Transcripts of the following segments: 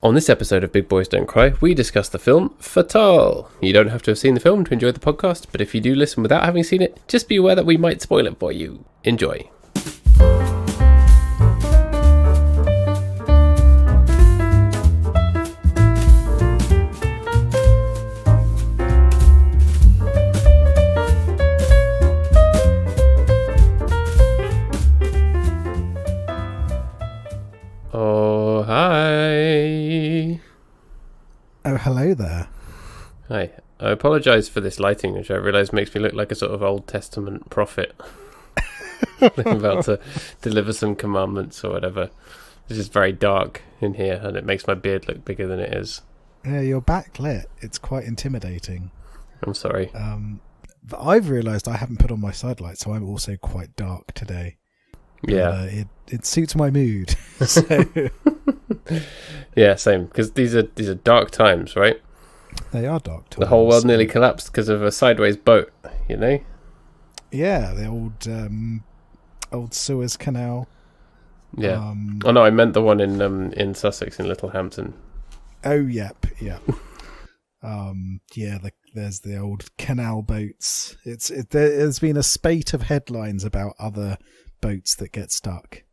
On this episode of Big Boys Don't Cry, we discuss the film Fatale. You don't have to have seen the film to enjoy the podcast, but if you do listen without having seen it, just be aware that we might spoil it for you. Enjoy. Oh, hi. Oh, hello there. Hi. I apologise for this lighting, which I realise makes me look like a sort of Old Testament prophet. I'm about to deliver some commandments or whatever. It's just very dark in here, and it makes my beard look bigger than it is. Yeah, you're backlit. It's quite intimidating. I'm sorry. But I've realised I haven't put on my side light, so I'm also quite dark today. Yeah. It suits my mood. So yeah, same. Because these are dark times, right? they are dark times. The whole world nearly collapsed because of a sideways boat, you know? Yeah, the old Suez Canal. Yeah. Oh no, I meant the one in Sussex, in Littlehampton. Oh, yep. There's the old canal boats. There's been a spate of headlines about other boats that get stuck,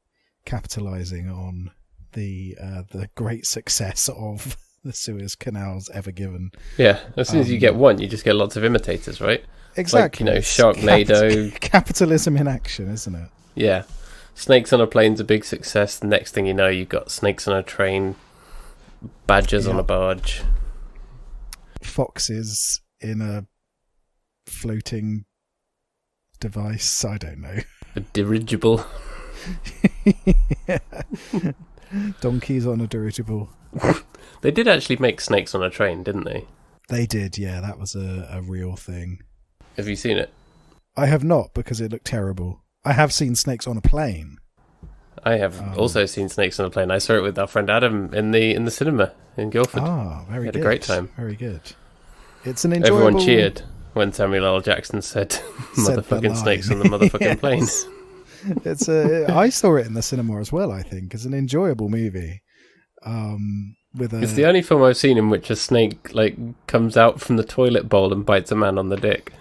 capitalising on the great success of the Suez Canals ever given. Yeah, as soon as you get one, you just get lots of imitators, right? Exactly. Like, Sharknado. Capitalism in action, isn't it? Yeah. Snakes on a Plane's a big success. The next thing you know, you've got snakes on a train, badgers on a barge. Foxes in a floating device. I don't know. A dirigible. Yeah. Donkeys on a dirigible. They did actually make snakes on a train, didn't they? They did, yeah. That was a real thing. Have you seen it? I have not, because it looked terrible. I have seen snakes on a plane. I have also seen snakes on a plane. I saw it with our friend Adam in the cinema in Guildford. Ah, very good. Had a great time. Very good. It's an enjoyable... Everyone cheered when Samuel L. Jackson said motherfucking snakes on the motherfucking plane. It's I saw it in the cinema as well, I think. It's an enjoyable movie. It's the only film I've seen in which a snake comes out from the toilet bowl and bites a man on the dick.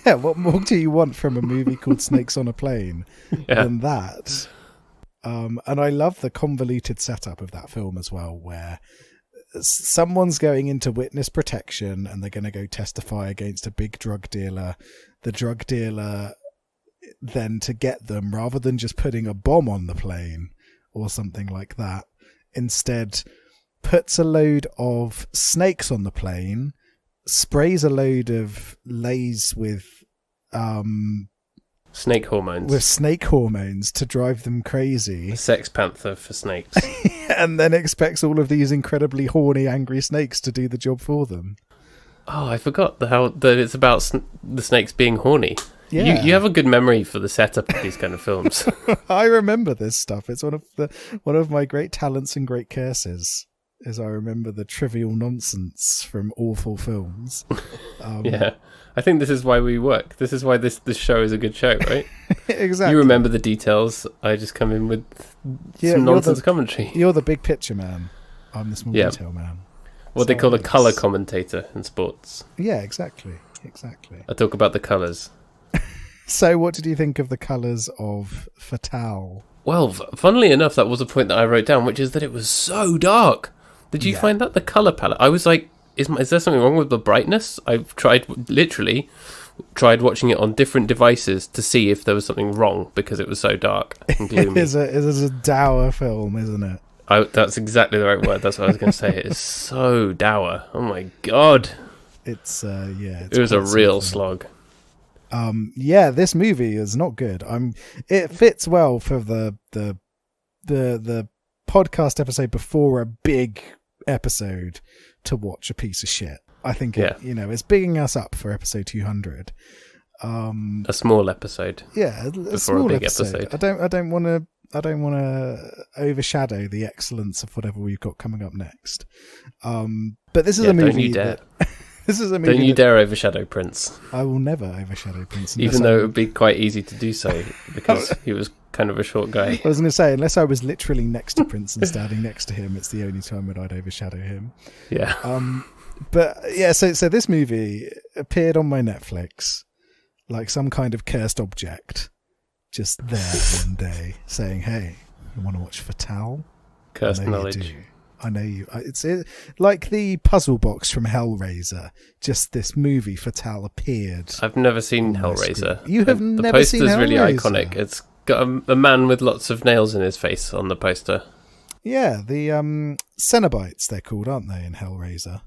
Yeah, what more do you want from a movie called Snakes on a Plane than that? And I love the convoluted setup of that film as well, where someone's going into witness protection and they're going to go testify against a big drug dealer. The drug dealer then, to get them, rather than just putting a bomb on the plane or something like that, instead puts a load of snakes on the plane, sprays a load of Lays with snake hormones to drive them crazy. A Sex Panther for snakes. And then expects all of these incredibly horny, angry snakes to do the job for them. Oh, I forgot that it's about the snakes being horny. Yeah. You have a good memory for the setup of these kind of films. I remember this stuff. It's one of my great talents and great curses. Is I remember the trivial nonsense from awful films. Yeah, I think this is why we work. This is why this show is a good show, right? Exactly. You remember the details. I just come in with some nonsense commentary. You're the big picture man. I'm the small detail man. What they call a colour commentator in sports. Yeah, exactly. I talk about the colours. So what did you think of the colours of Fatale? Well, funnily enough, that was a point that I wrote down, which is that it was so dark. Did you find that? The colour palette? I was like, is there something wrong with the brightness? I've literally tried watching it on different devices to see if there was something wrong, because it was so dark and gloomy. It is a dour film, isn't it? That's exactly the right word. That's what I was going to say. It is so dour. Oh my God. It was a real slog. This movie is not good. It fits well for the podcast episode before a big episode to watch a piece of shit. I think it's bigging us up for episode 200. A small episode. Yeah, a small big episode. I don't want to overshadow the excellence of whatever we've got coming up next. But this is a movie. Don't you dare. This is a movie. Don't you dare overshadow Prince. I will never overshadow Prince. Even though it would be quite easy to do so, because he was kind of a short guy. I was going to say, unless I was literally next to Prince and standing next to him, it's the only time when I'd overshadow him. Yeah. But yeah, so this movie appeared on my Netflix like some kind of cursed object, just there one day, saying, "Hey, you want to watch Fatale?" Cursed knowledge. I know you. It's like the puzzle box from Hellraiser. Just this movie Fatale appeared. I've never seen Hellraiser. You have never seen Hellraiser? The poster's really iconic. It's got a man with lots of nails in his face on the poster. Yeah, the Cenobites they're called, aren't they, in Hellraiser?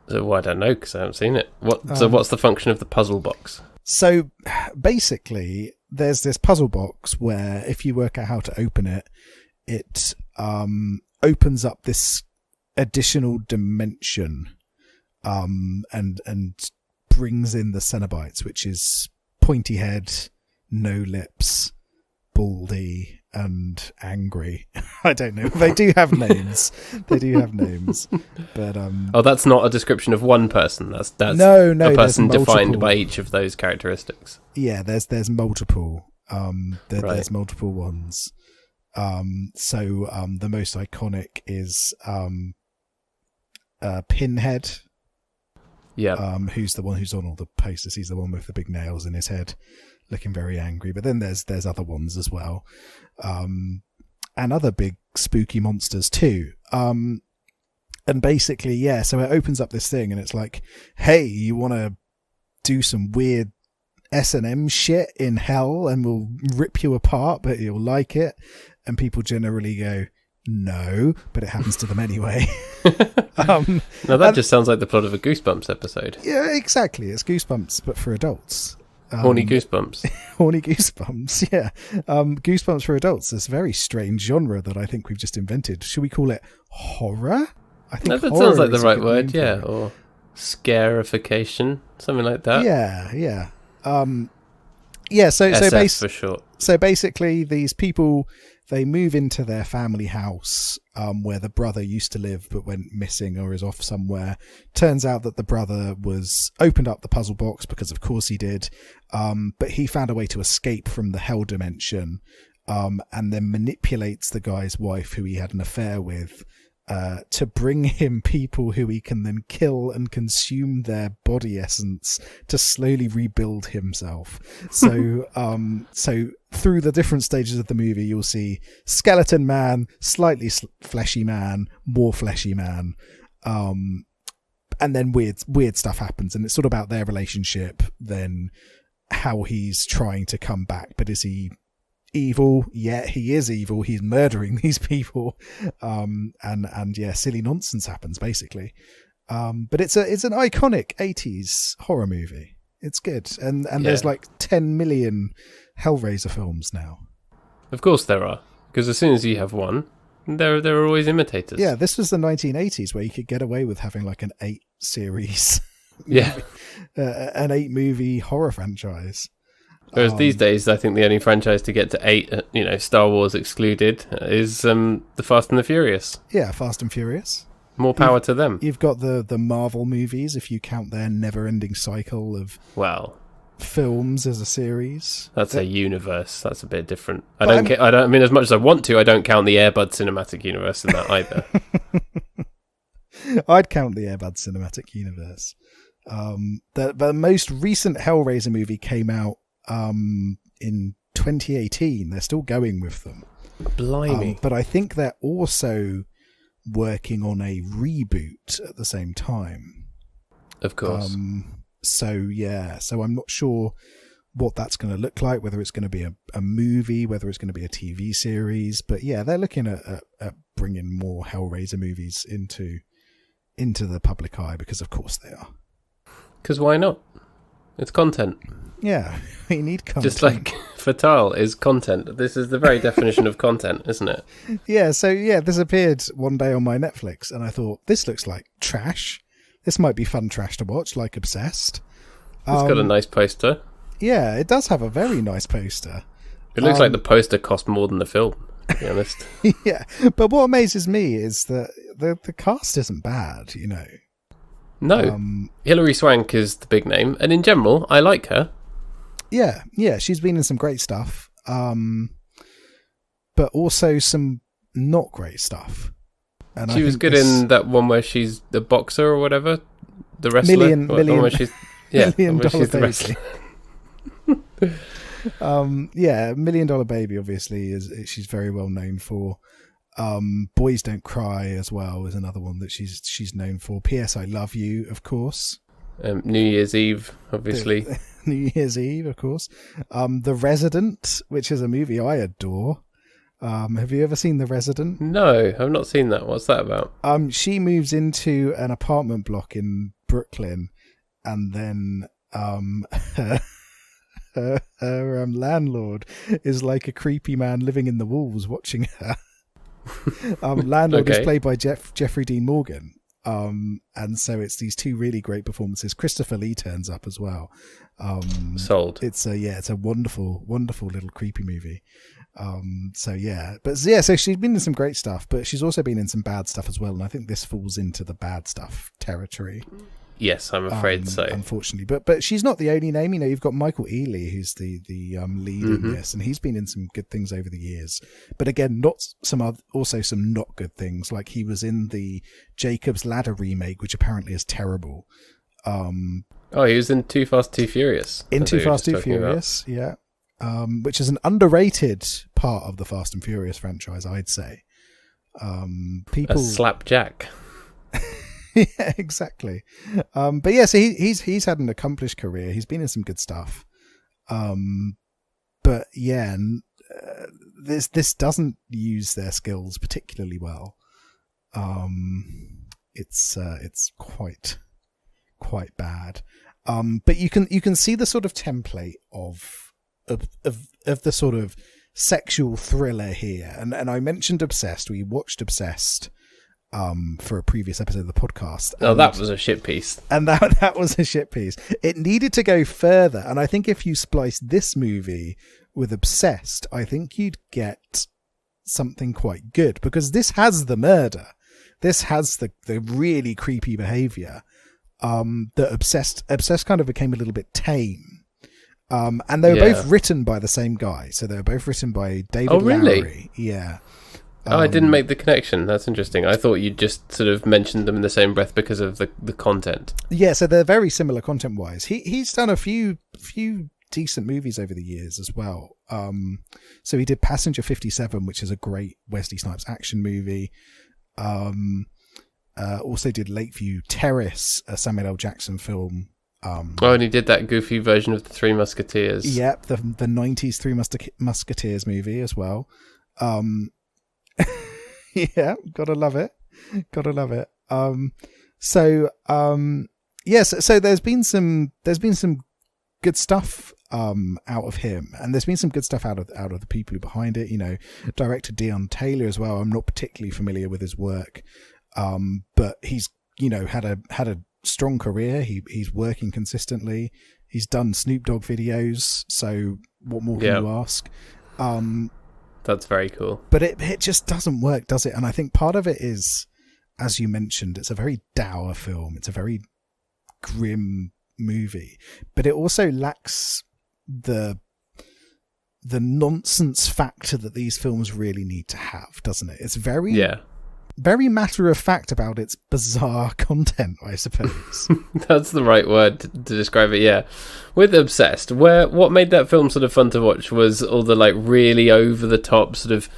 So, I don't know because I haven't seen it. So what's the function of the puzzle box? So basically, there's this puzzle box where if you work out how to open it, it opens up this additional dimension and brings in the Cenobites, which is pointy head, no lips, baldy, and angry. I don't know. They do have names. But that's not a description of one person. That's no, a person defined by each of those characteristics. Yeah, there's multiple. There's multiple ones. So the most iconic is Pinhead. Yeah. Who's the one who's on all the posters? He's the one with the big nails in his head, looking very angry. But then there's other ones as well, and other big spooky monsters too. And basically, yeah. So it opens up this thing, and it's like, hey, you want to do some weird S&M shit in hell, and we'll rip you apart, but you'll like it. And people generally go, no, but it happens to them anyway. Now that just sounds like the plot of a Goosebumps episode. Yeah, exactly. It's Goosebumps, but for adults. Horny Goosebumps. Horny Goosebumps, yeah. Goosebumps for adults. This very strange genre that I think we've just invented. Should we call it horror? I think that sounds like the right word, yeah. Or scarification, something like that. Yeah, yeah. Yeah, so SF for short. So basically, these people, they move into their family house where the brother used to live but went missing or is off somewhere. Turns out that the brother opened up the puzzle box because of course he did, but he found a way to escape from the hell dimension and then manipulates the guy's wife who he had an affair with to bring him people who he can then kill and consume their body essence to slowly rebuild himself. So, so through the different stages of the movie, you'll see skeleton man, slightly fleshy man, more fleshy man, and then weird stuff happens, and it's sort of about their relationship, then how he's trying to come back, but is he evil? Yeah, he is evil. He's murdering these people, and yeah, silly nonsense happens basically. But it's an iconic 80s horror movie. It's good, and there's like 10 million Hellraiser films now. Of course there are, because as soon as you have one, there are always imitators. Yeah, this was the 1980s where you could get away with having like an 8 series, yeah, an 8 movie horror franchise. Whereas these days, I think the only franchise to get to 8, Star Wars excluded, is the Fast and the Furious. Yeah, Fast and Furious. More power to them. You've got the Marvel movies, if you count their never-ending cycle of films as a series. That's a universe. That's a bit different. I mean, as much as I want to, I don't count the Air Bud cinematic universe in that either. I'd count the Air Bud cinematic universe. The most recent Hellraiser movie came out in 2018. They're still going with them. Blimey. But I think they're also working on a reboot at the same time. Of course. So I'm not sure what that's going to look like, whether it's going to be a movie, whether it's going to be a TV series. But yeah, they're looking at bringing more Hellraiser movies into the public eye, because of course they are. Because why not? It's content. Yeah, we need content. Just like Fatale is content. This is the very definition of content, isn't it? Yeah, so yeah, this appeared one day on my Netflix, and I thought, this looks like trash. This might be fun trash to watch, like Obsessed. It's got a nice poster. Yeah, it does have a very nice poster. It looks like the poster cost more than the film, to be honest. Yeah, but what amazes me is that the cast isn't bad, No. Hilary Swank is the big name, and in general, I like her. Yeah, she's been in some great stuff. but also some not great stuff. And she was good in that one where she's the boxer or whatever, the wrestler. Million where she's, Million where Dollar she's the Baby. wrestler. $1 Million Baby obviously she's very well known for. Boys Don't Cry as well is another one that she's known for. P.S. I Love You, of course. New Year's Eve, obviously. New Year's Eve, of course. The Resident, which is a movie I adore. Have you ever seen The Resident? No, I've not seen that. What's that about? She moves into an apartment block in Brooklyn, and then her landlord is like a creepy man living in the walls watching her. Landlord is played by Jeffrey Dean Morgan. And so it's these two really great performances. Christopher Lee turns up as well. Sold. It's a wonderful, wonderful little creepy movie. So she's been in some great stuff, but she's also been in some bad stuff as well. And I think this falls into the bad stuff territory. Yes, I'm afraid so. Unfortunately, but she's not the only name. You know, you've got Michael Ealy, who's the lead in this, and he's been in some good things over the years. But again, also some not good things. Like he was in the Jacob's Ladder remake, which apparently is terrible. He was in Too Fast, Too Furious. In Too Fast, Too Furious, yeah. Which is an underrated part of the Fast and Furious franchise, I'd say. A slapjack. Yeah, exactly. But yeah, so he's had an accomplished career. He's been in some good stuff. But yeah, this doesn't use their skills particularly well. It's quite bad. But you can see the sort of template of the sort of sexual thriller here. And I mentioned Obsessed. We watched Obsessed for a previous episode of the podcast. That was a shit piece. And that was a shit piece. It needed to go further. And I think if you splice this movie with Obsessed, I think you'd get something quite good, because this has the murder. This has the really creepy behavior. The Obsessed kind of became a little bit tame. And they were both written by the same guy. So they were both written by David really? Lowery. Yeah. I didn't make the connection. That's interesting. I thought you just sort of mentioned them in the same breath because of the content. Yeah, so they're very similar content-wise. He's done a few decent movies over the years as well. So he did Passenger 57, which is a great Wesley Snipes action movie. Also did Lakeview Terrace, a Samuel L. Jackson film. And he did that goofy version of the Three Musketeers. Yep, the 90s Three Musketeers movie as well. Yeah, gotta love it. So there's been some good stuff out of him, and there's been some good stuff out of the people who behind it. You know, director Dion Taylor as well. I'm not particularly familiar with his work, but he's had a strong career. He's working consistently. He's done Snoop Dogg videos. So what more can you ask? That's very cool. But it just doesn't work, does it? And I think part of it is, as you mentioned, it's a very dour film. It's a very grim movie. But it also lacks the nonsense factor that these films really need to have, doesn't it? It's very matter of fact about its bizarre content, I suppose. That's the right word to describe it, yeah. With Obsessed, what made that film sort of fun to watch was all the like really over the top sort of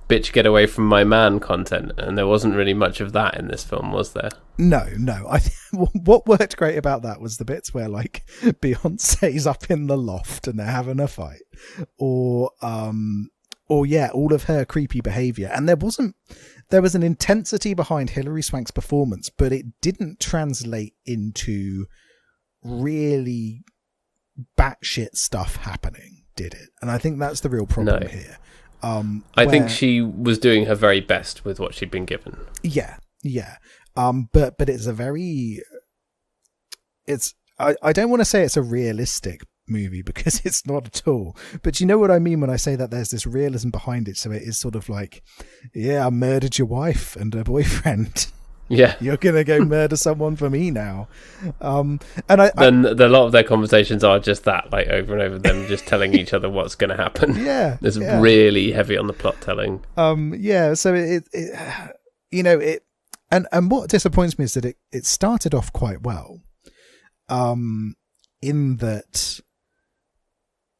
bitch get away from my man content, and there wasn't really much of that in this film, was there? No. What worked great about that was the bits where like Beyonce's up in the loft and they're having a fight, or all of her creepy behavior, and there was an intensity behind Hilary Swank's performance, but it didn't translate into really batshit stuff happening, did it? And I think that's the real problem here. I think she was doing her very best with what she'd been given. Yeah. But it's I don't want to say it's a realistic movie, because it's not at all, but you know what I mean when I say that there's this realism behind it. So it is sort of like, I murdered your wife and her boyfriend. Yeah. You're going to go murder someone for me now. And then a lot of their conversations are just that, like over and over, them just telling each other what's going to happen. Yeah. It's really heavy on the plot telling. Yeah. So and what disappoints me is that it started off quite well. In that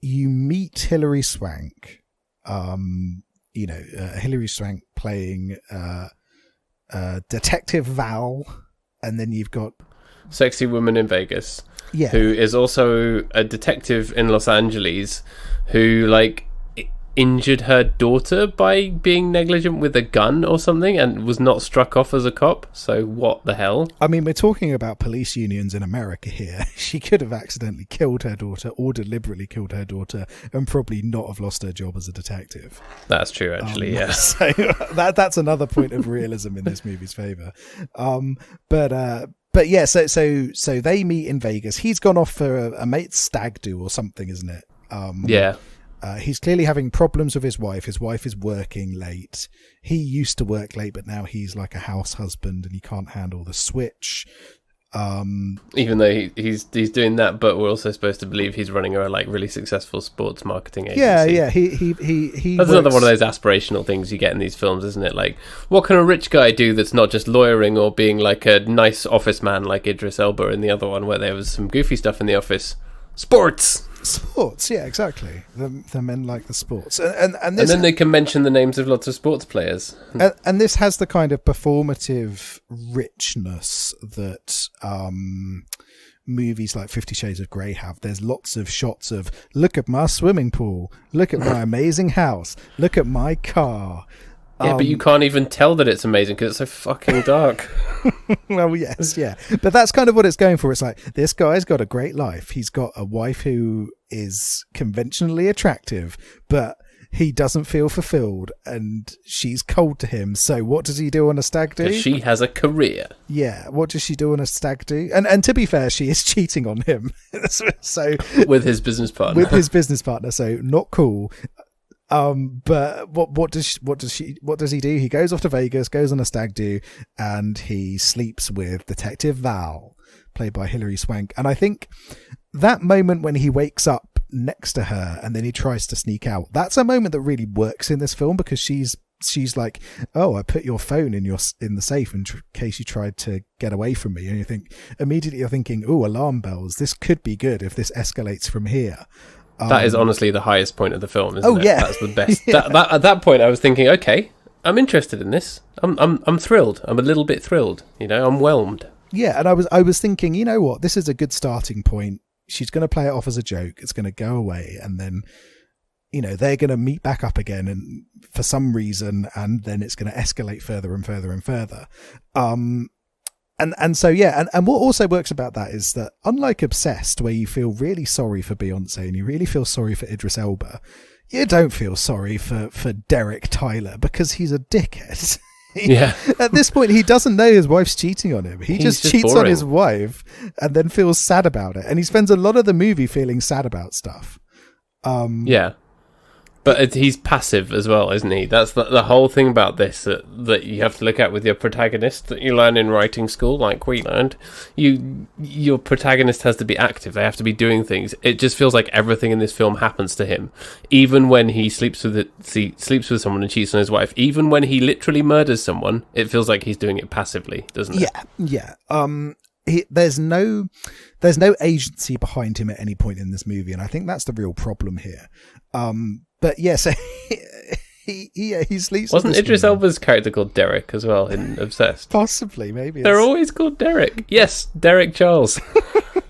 you meet Hilary Swank, Hilary Swank playing Detective Val, and then you've got Sexy Woman in Vegas, who is also a detective in Los Angeles, who injured her daughter by being negligent with a gun or something and was not struck off as a cop. So what the hell? I mean, we're talking about police unions in America here. She could have accidentally killed her daughter or deliberately killed her daughter and probably not have lost her job as a detective. That's true, actually, yeah. So that's another point of realism in this movie's favour. But yeah, so they meet in Vegas. He's gone off for a mate's stag do or something, isn't it? Yeah. He's clearly having problems with his wife. His wife is working late. He used to work late, but now he's like a house husband and he can't handle the switch. Even though he's doing that, but we're also supposed to believe he's running a really successful sports marketing agency. Yeah. He That's another one of those aspirational things you get in these films, isn't it? Like, what can a rich guy do that's not just lawyering or being like a nice office man like Idris Elba in the other one where there was some goofy stuff in the office? Sports, yeah, exactly. The men like the sports, and then they can mention the names of lots of sports players. And this has the kind of performative richness that movies like 50 Shades of Grey have. There's lots of shots of look at my swimming pool, look at my amazing house, look at my car. Yeah, but you can't even tell that it's amazing because it's so fucking dark. Well, yes, yeah. But that's kind of what it's going for. It's like, this guy's got a great life. He's got a wife who is conventionally attractive, but he doesn't feel fulfilled and she's cold to him. So what does he do on a stag do? She has a career. Yeah, what does she do on a stag do? And to be fair, she is cheating on him. So with his business partner. So not cool. But what does he do? He goes off to Vegas, goes on a stag do, and he sleeps with Detective Val, played by Hilary Swank. And I think that moment when he wakes up next to her and then he tries to sneak out, that's a moment that really works in this film because she's like, oh, I put your phone in the safe in case you tried to get away from me. And you're thinking, oh, alarm bells. This could be good if this escalates from here. That is honestly the highest point of the film, isn't it? Yeah. That's the best. Yeah. At that point, I was thinking, okay, I'm interested in this. I'm thrilled. I'm a little bit thrilled. I'm whelmed. Yeah, and I was thinking, you know what? This is a good starting point. She's going to play it off as a joke. It's going to go away, and then, they're going to meet back up again, and for some reason, and then it's going to escalate further and further and further. And so, yeah, and what also works about that is that unlike Obsessed, where you feel really sorry for Beyonce and you really feel sorry for Idris Elba, you don't feel sorry for Derek Tyler because he's a dickhead. Yeah. At this point, he doesn't know his wife's cheating on him. He's just cheats boring on his wife and then feels sad about it. And he spends a lot of the movie feeling sad about stuff. Yeah. But he's passive as well, isn't he? That's the whole thing about this that you have to look at with your protagonist that you learn in writing school, like we learned. Your protagonist has to be active. They have to be doing things. It just feels like everything in this film happens to him. Even when he sleeps with someone and cheats on his wife, even when he literally murders someone, it feels like he's doing it passively, doesn't it? Yeah. There's no agency behind him at any point in this movie, and I think that's the real problem here. But yes, he sleeps. Wasn't Idris Elba's character called Derek as well in Obsessed? Possibly, maybe. They're always called Derek. Yes, Derek Charles.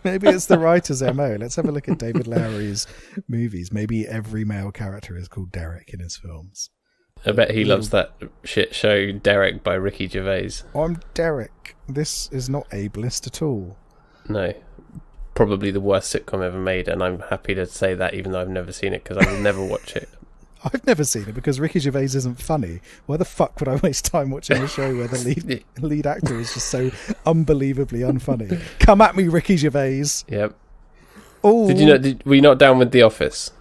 Maybe it's the writer's MO. Let's have a look at David Lowery's movies. Maybe every male character is called Derek in his films. I bet he loves that shit show Derek by Ricky Gervais. I'm Derek. This is not ableist at all. No. Probably the worst sitcom ever made, and I'm happy to say that even though I've never seen it because I will never watch it. I've never seen it because Ricky Gervais isn't funny. Why the fuck would I waste time watching a show where the lead actor is just so unbelievably unfunny? Come at me, Ricky Gervais. Yep. Oh, were you not down with The Office?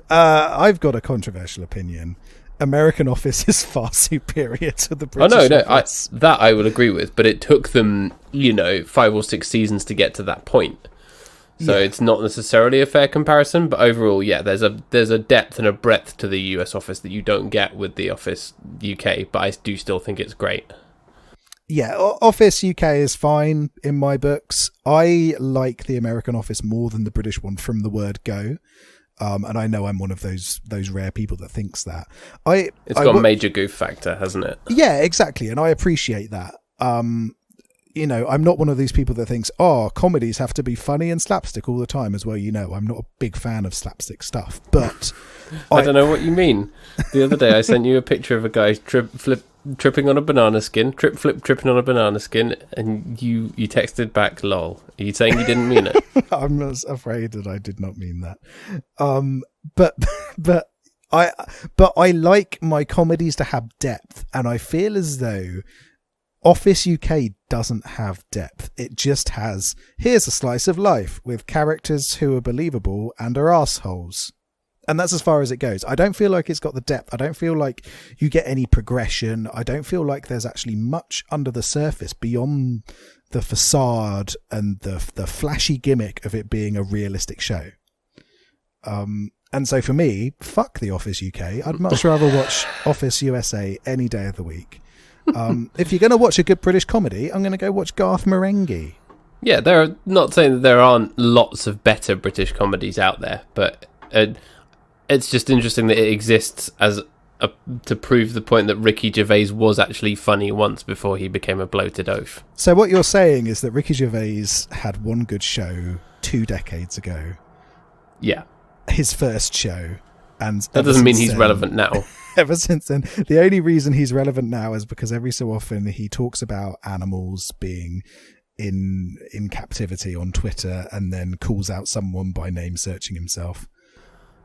I've got a controversial opinion. American Office is far superior to the British Office. That I would agree with, but it took them, 5 or 6 seasons to get to that point. So it's not necessarily a fair comparison, but overall, there's a depth and a breadth to the US Office that you don't get with the Office UK, but I do still think it's great. Yeah, Office UK is fine in my books. I like the American Office more than the British one from the word go. And I know I'm one of those rare people that thinks that. It's got a major goof factor, hasn't it? Yeah, exactly. And I appreciate that. I'm not one of these people that thinks, comedies have to be funny and slapstick all the time as well. I'm not a big fan of slapstick stuff, but I don't know what you mean. The other day I sent you a picture of a guy tripping on a banana skin, tripping on a banana skin, and you texted back, lol. Are you saying you didn't mean it? I'm afraid that I did not mean that. But I like my comedies to have depth, and I feel as though Office UK doesn't have depth. It just has, here's a slice of life with characters who are believable and are assholes. And that's as far as it goes. I don't feel like it's got the depth. I don't feel like you get any progression. I don't feel like there's actually much under the surface beyond the facade and the flashy gimmick of it being a realistic show. And so for me, fuck the Office UK. I'd much rather watch Office USA any day of the week. If you're going to watch a good British comedy, I'm going to go watch Garth Marenghi. Yeah, they're not saying that there aren't lots of better British comedies out there, but it's just interesting that it exists as to prove the point that Ricky Gervais was actually funny once before he became a bloated oaf. So what you're saying is that Ricky Gervais had one good show 2 decades ago. Yeah. His first show. And that doesn't mean he's relevant now. Ever since then, the only reason he's relevant now is because every so often he talks about animals being in captivity on Twitter and then calls out someone by name searching himself.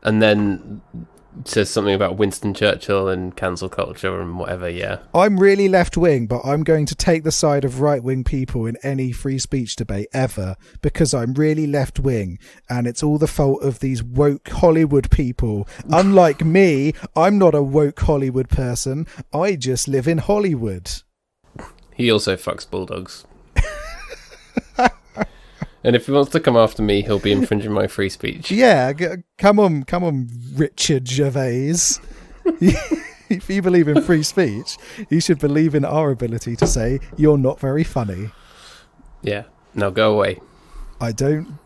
And then says something about Winston Churchill and cancel culture and whatever, yeah. I'm really left-wing, but I'm going to take the side of right-wing people in any free speech debate ever because I'm really left-wing and it's all the fault of these woke Hollywood people. Unlike me, I'm not a woke Hollywood person. I just live in Hollywood. He also fucks bulldogs. And if he wants to come after me, he'll be infringing my free speech. Yeah, come on, Richard Gervais. If you believe in free speech, you should believe in our ability to say, you're not very funny. Yeah, now go away. I don't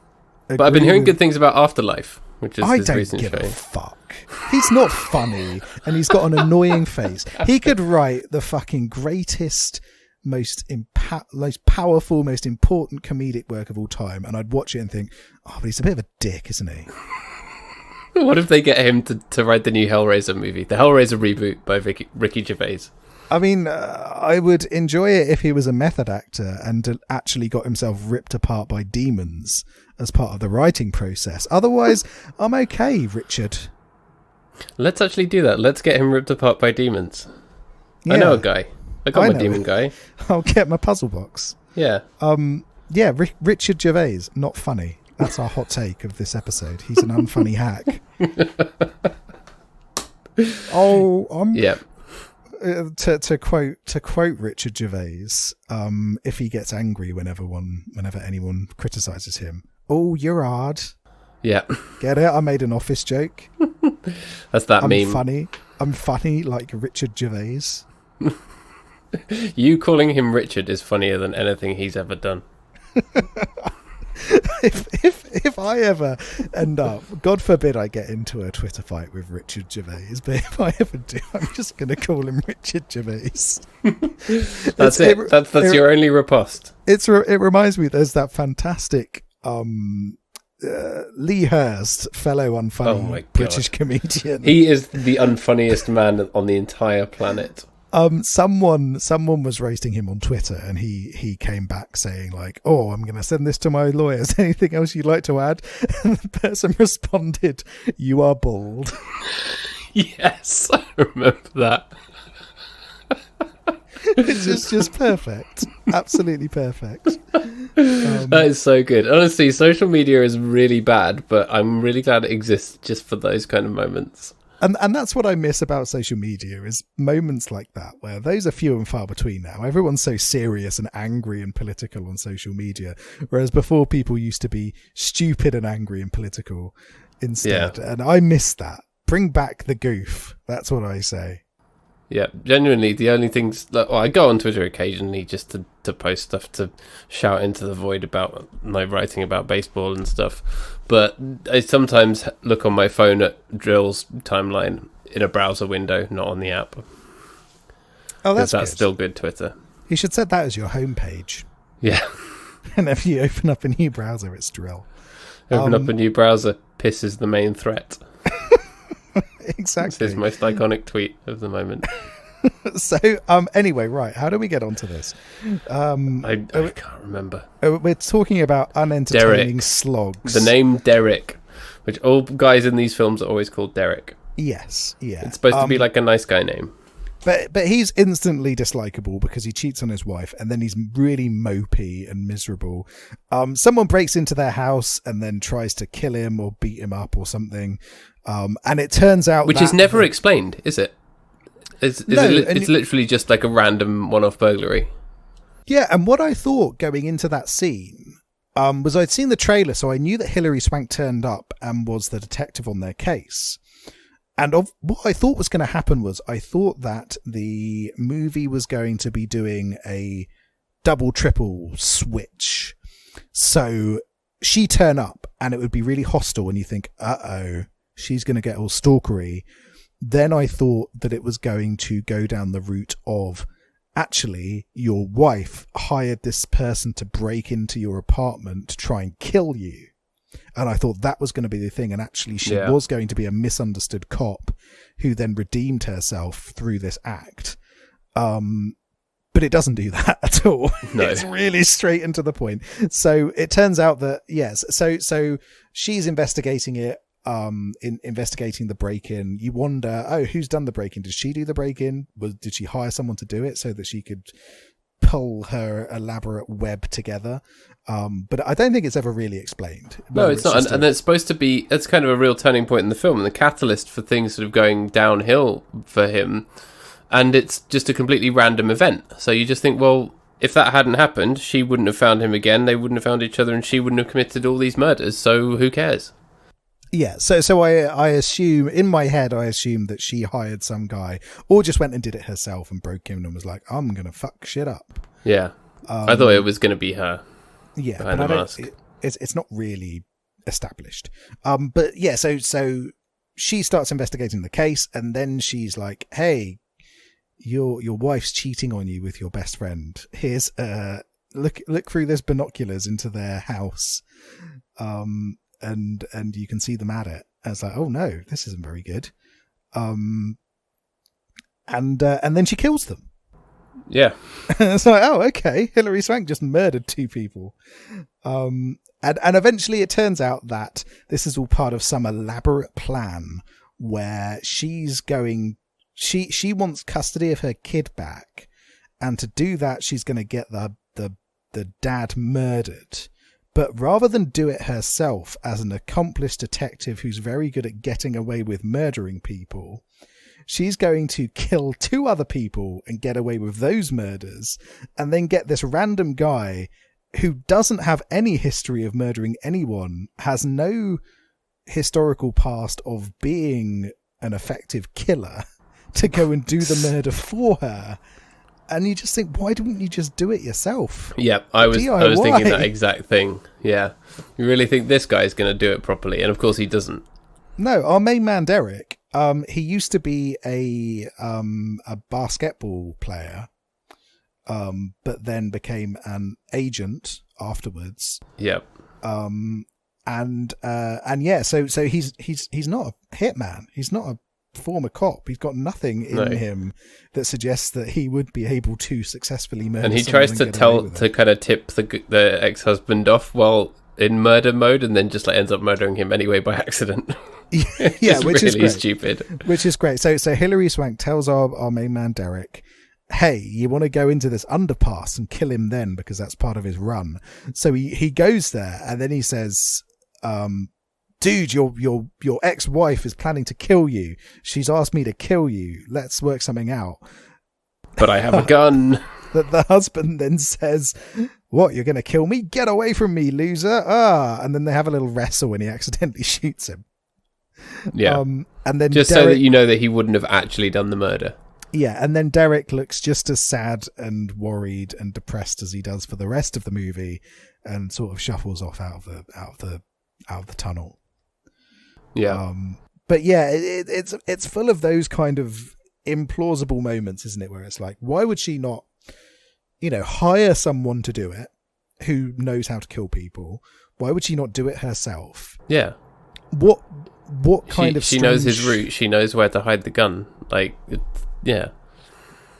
But I've been hearing good things about Afterlife, which is his recent show. I don't give a fuck. He's not funny, and he's got an annoying face. He could write the fucking greatest... most powerful, most important comedic work of all time, and I'd watch it and think, but he's a bit of a dick, isn't he? What if they get him to write the new Hellraiser movie, the Hellraiser reboot by Ricky Gervais? I mean, I would enjoy it if he was a method actor and actually got himself ripped apart by demons as part of the writing process. Otherwise, I'm okay, Richard. Let's actually do that. Let's get him ripped apart by demons. Yeah. I know a guy. I got my demon guy. I'll get my puzzle box. Yeah. Richard Gervais, not funny. That's our hot take of this episode. He's an unfunny hack. Yep. To quote Richard Gervais, if he gets angry whenever anyone criticises him, you're hard. Yeah. Get it? I made an Office joke. That's that meme. I'm funny like Richard Gervais. You calling him Richard is funnier than anything he's ever done. If I ever end up, God forbid I get into a Twitter fight with Richard Gervais, but if I ever do, I'm just going to call him Richard Gervais. That's it. That's your only riposte. It reminds me, there's that fantastic Lee Hurst, fellow unfunny British comedian. He is the unfunniest man on the entire planet. Someone was roasting him on Twitter, and he came back saying like, I'm going to send this to my lawyers. Anything else you'd like to add? And the person responded, "You are bald." Yes, I remember that. It's just perfect. Absolutely perfect. That is so good. Honestly, social media is really bad, but I'm really glad it exists just for those kind of moments. And that's what I miss about social media, is moments like that, where those are few and far between now. Everyone's so serious and angry and political on social media, whereas before people used to be stupid and angry and political instead. And I miss that. Bring back the goof. That's what I say. Yeah, genuinely, the only things that I go on Twitter occasionally just to post stuff, to shout into the void about my writing about baseball and stuff. But I sometimes look on my phone at Drill's timeline in a browser window, not on the app. Oh, that's good. Still good Twitter. You should set that as your homepage. Yeah. And if you open up a new browser, it's Drill. Open up a new browser, piss is the main threat. Exactly. This is most iconic tweet of the moment. So, anyway, right. How do we get onto this? I can't remember. We're talking about unentertaining slogs. The name Derek, which all guys in these films are always called Derek. Yes, yeah. It's supposed to be like a nice guy name. But he's instantly dislikable because he cheats on his wife, and then he's really mopey and miserable. Someone breaks into their house and then tries to kill him or beat him up or something. And it turns out which is never explained, is it? It's literally just like a random one-off burglary. Yeah, and what I thought going into that scene was I'd seen the trailer, so I knew that Hilary Swank turned up and was the detective on their case. And what I thought was going to happen was I thought that the movie was going to be doing a double, triple switch. So she turn up and it would be really hostile and you think, uh-oh, she's going to get all stalkery. Then I thought that it was going to go down the route of, actually, your wife hired this person to break into your apartment to try and kill you. And I thought that was going to be the thing. And actually, she was going to be a misunderstood cop who then redeemed herself through this act. But it doesn't do that at all. No. It's really straight and to the point. So it turns out that, yes, so she's investigating it. Investigating the break-in. You wonder, who's done the break-in? Did she do the break-in? Did she hire someone to do it so that she could pull her elaborate web together? But I don't think it's ever really explained. No, it's not. And it's supposed to be, it's kind of a real turning point in the film and the catalyst for things sort of going downhill for him. And it's just a completely random event. So you just think, well, if that hadn't happened, she wouldn't have found him again, they wouldn't have found each other, and she wouldn't have committed all these murders. So who cares? Yeah, so I assume, in my head, that she hired some guy or just went and did it herself and broke in and was like, I'm going to fuck shit up. Yeah, I thought it was going to be her. Yeah, but I don't, it's not really established. But yeah, so she starts investigating the case and then she's like, hey, your wife's cheating on you with your best friend. Here's, look through this binoculars into their house. And you can see them at it. And it's like, oh no, this isn't very good. And then she kills them. Yeah. It's like, oh, okay. Hilary Swank just murdered 2 people. And eventually it turns out that this is all part of some elaborate plan where she wants custody of her kid back. And to do that, she's going to get the dad murdered. But rather than do it herself as an accomplished detective who's very good at getting away with murdering people, she's going to kill 2 other people and get away with those murders, and then get this random guy who doesn't have any history of murdering anyone, has no historical past of being an effective killer, to go and do the murder for her. And you just think, why didn't you just do it yourself? Yeah, I was thinking that exact thing. Yeah. You really think this guy's going to do it properly? And of course he doesn't. No, our main man, Derek, he used to be a basketball player, but then became an agent afterwards. Yep. And yeah, so he's not a hitman. He's not a former cop. He's got nothing in him that suggests that he would be able to successful murder. And he tries to kind of tip the ex-husband off while in murder mode, and then just like ends up murdering him anyway by accident. Yeah, which really is great. Stupid. Which is great. So Hilary Swank tells our main man Derek, hey, you want to go into this underpass and kill him then, because that's part of his run. So he goes there, and then he says, dude, your ex-wife is planning to kill you. She's asked me to kill you. Let's work something out. But I have a gun. That the husband then says, what, you're going to kill me? Get away from me, loser. And then they have a little wrestle and he accidentally shoots him. Yeah. And then just Derek, so that you know that he wouldn't have actually done the murder. Yeah, and then Derek looks just as sad and worried and depressed as he does for the rest of the movie, and sort of shuffles off out of the tunnel. Yeah. But yeah, it's full of those kind of implausible moments, isn't it? Where it's like, why would she not, hire someone to do it who knows how to kill people? Why would she not do it herself? Yeah. What kind of she knows his route. She knows where to hide the gun. Yeah.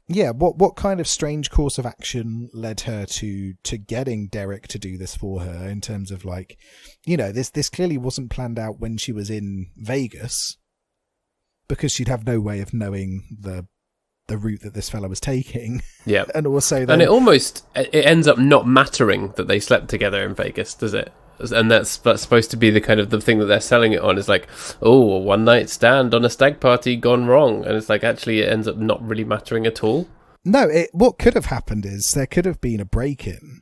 Yeah, what kind of strange course of action led her to getting Derek to do this for her, in terms of this clearly wasn't planned out when she was in Vegas, because she'd have no way of knowing the route that this fella was taking. Yeah. And also then, it ends up not mattering that they slept together in Vegas, does it? And that's supposed to be the kind of the thing that they're selling it on, is like, oh, a one night stand on a stag party gone wrong. And it's like, actually, it ends up not really mattering at all. No, what could have happened is there could have been a break-in.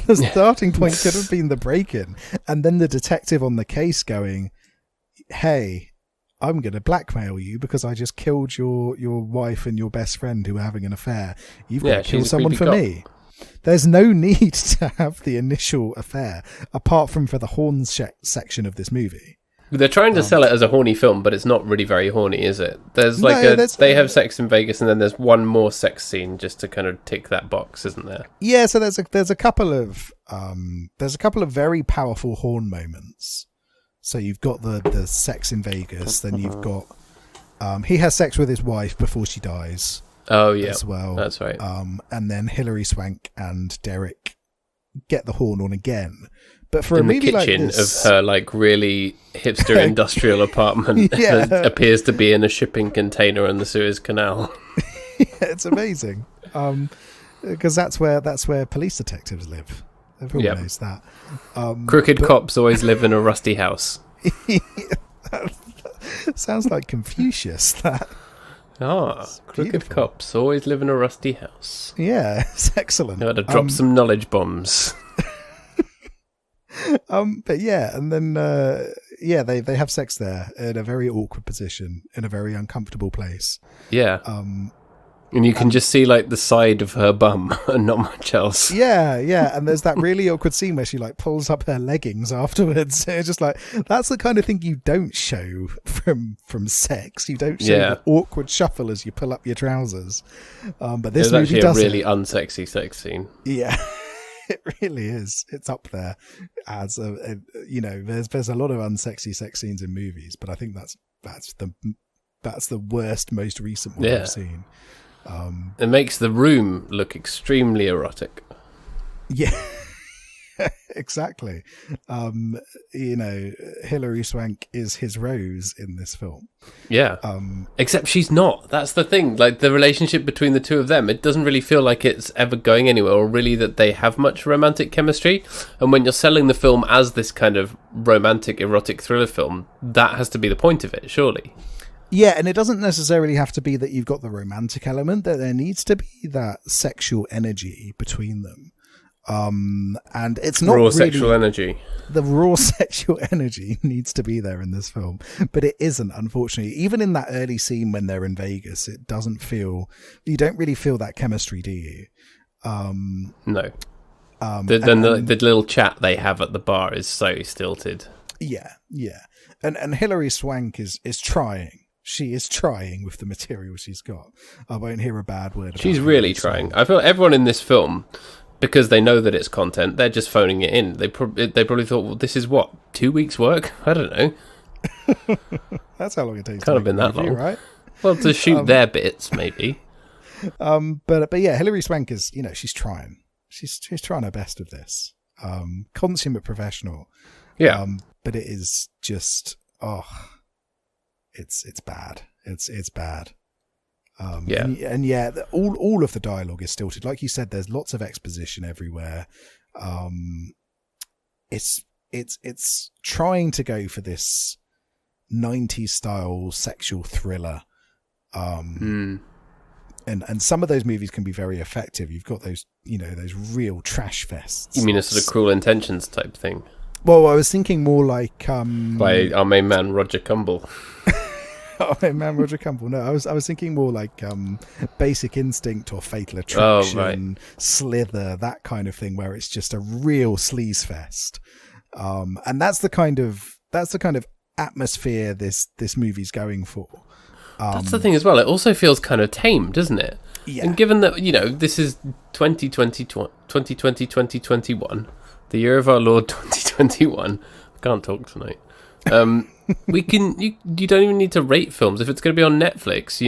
The starting point could have been the break-in. And then the detective on the case going, hey, I'm going to blackmail you because I just killed your wife and your best friend who were having an affair. You've got to kill someone for me. There's no need to have the initial affair, apart from for the horn section of this movie. They're trying to sell it as a horny film, but it's not really very horny, is it? They have sex in Vegas, and then there's one more sex scene just to kind of tick that box, isn't there? Yeah, so there's a couple of very powerful horn moments. So you've got the sex in Vegas, then you've got he has sex with his wife before she dies. Oh yeah, as well. That's right. And then Hilary Swank and Derek get the horn on again, but for in a movie the kitchen like this, of her really hipster industrial apartment, that appears to be in a shipping container on the Suez Canal. Yeah, it's amazing, because that's where police detectives live. Everyone knows that. Crooked cops always live in a rusty house. Sounds like Confucius. That. Crooked cops always live in a rusty house. Yeah, it's excellent. You had to drop some knowledge bombs. But yeah, and then they have sex there in a very awkward position, in a very uncomfortable place. Yeah. And you can just see the side of her bum and not much else. Yeah, and there's that really awkward scene where she pulls up her leggings afterwards. It's just that's the kind of thing you don't show from sex. You don't show the awkward shuffle as you pull up your trousers. But this movie does a really unsexy sex scene. Yeah, it really is. It's up there as there's a lot of unsexy sex scenes in movies, but I think that's the worst, most recent one I've seen. It makes The Room look extremely erotic. Yeah, exactly. Hilary Swank is his Rose in this film. Yeah. Except she's not. That's the thing. The relationship between the two of them, it doesn't really feel like it's ever going anywhere, or really that they have much romantic chemistry. And when you're selling the film as this kind of romantic, erotic thriller film, that has to be the point of it, surely. Yeah, and it doesn't necessarily have to be that you've got the romantic element, that there needs to be that sexual energy between them. And it's not raw really sexual energy. The raw sexual energy needs to be there in this film, but it isn't, unfortunately. Even in that early scene when they're in Vegas, you don't really feel that chemistry, do you? No. The little chat they have at the bar is so stilted. Yeah. And Hilary Swank is trying. She is trying with the material she's got. I won't hear a bad word about She's really trying. I feel everyone in this film, because they know that it's content, they're just phoning it in. They probably thought, well, this is 2 weeks' work? I don't know. That's how long it takes. Can't have been that long, right? Well, to shoot their bits, maybe. But yeah, Hilary Swank is, she's trying. She's trying her best with this. Consummate professional. Yeah. But it is just, it's bad. It's bad. And all of the dialogue is stilted. Like you said, there's lots of exposition everywhere. It's it's trying to go for this 90s style sexual thriller. And some of those movies can be very effective. You've got those, those real trash fests. You mean a sort of Cruel Intentions type thing? Well, I was thinking more like by our main man Roger Cumble. Our main man Roger Cumble. No, I was thinking more like Basic Instinct or Fatal Attraction, Slither, that kind of thing, where it's just a real sleaze fest. And that's the kind of atmosphere this movie's going for. That's the thing as well. It also feels kind of tame, doesn't it? Yeah. And given that, this is 2020, 2021, the year of our Lord 2021. I can't talk tonight. You don't even need to rate films. If it's going to be on Netflix,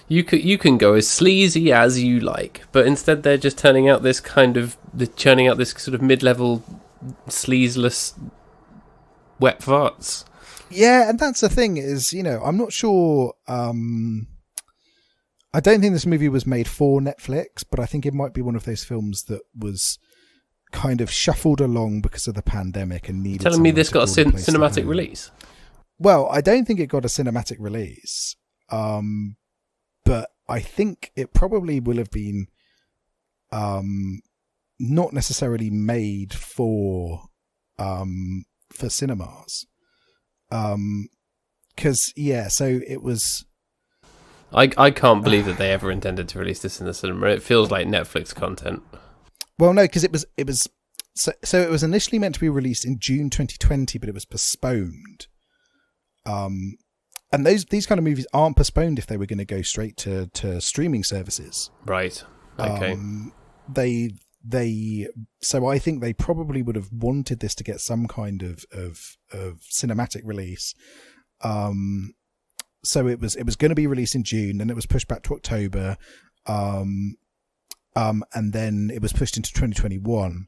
you can go as sleazy as you like. But instead they're just churning out this sort of mid-level sleazeless wet farts. Yeah, and that's the thing is, I'm not sure. I don't think this movie was made for Netflix, but I think it might be one of those films that was kind of shuffled along because of the pandemic and needed. Telling me this got a cinematic release? Well, I don't think it got a cinematic release, but I think it probably will have been not necessarily made for cinemas. Because so it was. I can't believe that they ever intended to release this in the cinema. It feels like Netflix content. Well, no, because it was so it was initially meant to be released in June 2020, but it was postponed. And these kind of movies aren't postponed if they were going to go straight to streaming services. Right. Okay. So I think they probably would have wanted this to get some kind of cinematic release. So it was going to be released in June, then it was pushed back to October, and then it was pushed into 2021.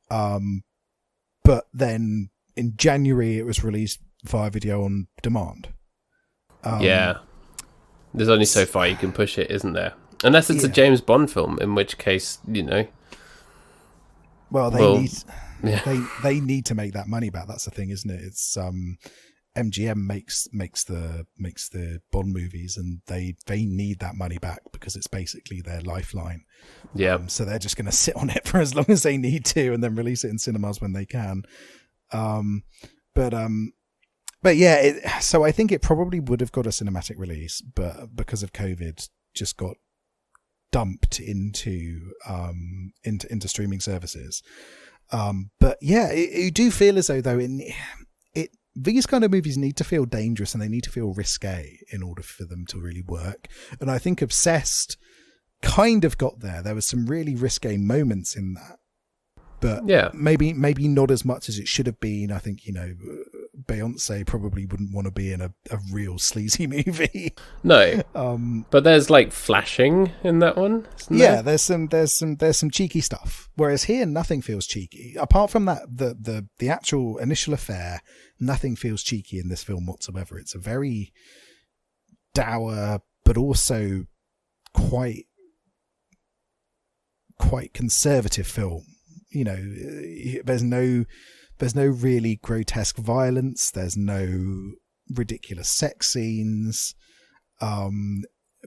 But then in January it was released via video on demand. Yeah, there's only so far you can push it, isn't there? Unless it's a James Bond film, in which case, Well, they need to make that money back. That's the thing, isn't it? It's MGM makes the Bond movies, and they need that money back because it's basically their lifeline. Yeah. So they're just going to sit on it for as long as they need to, and then release it in cinemas when they can. But yeah, so I think it probably would have got a cinematic release, but because of COVID, just got dumped into streaming services. But yeah, you do feel as though these kind of movies need to feel dangerous and they need to feel risque in order for them to really work. And I think Obsessed kind of got there. There was some really risque moments in that, but maybe not as much as it should have been. I think, Beyonce probably wouldn't want to be in a real sleazy movie. No. But there's like flashing in that one. Yeah, there's some cheeky stuff. Whereas here nothing feels cheeky. Apart from that the actual initial affair, nothing feels cheeky in this film whatsoever. It's a very dour but also quite conservative film. There's no really grotesque violence. There's no ridiculous sex scenes,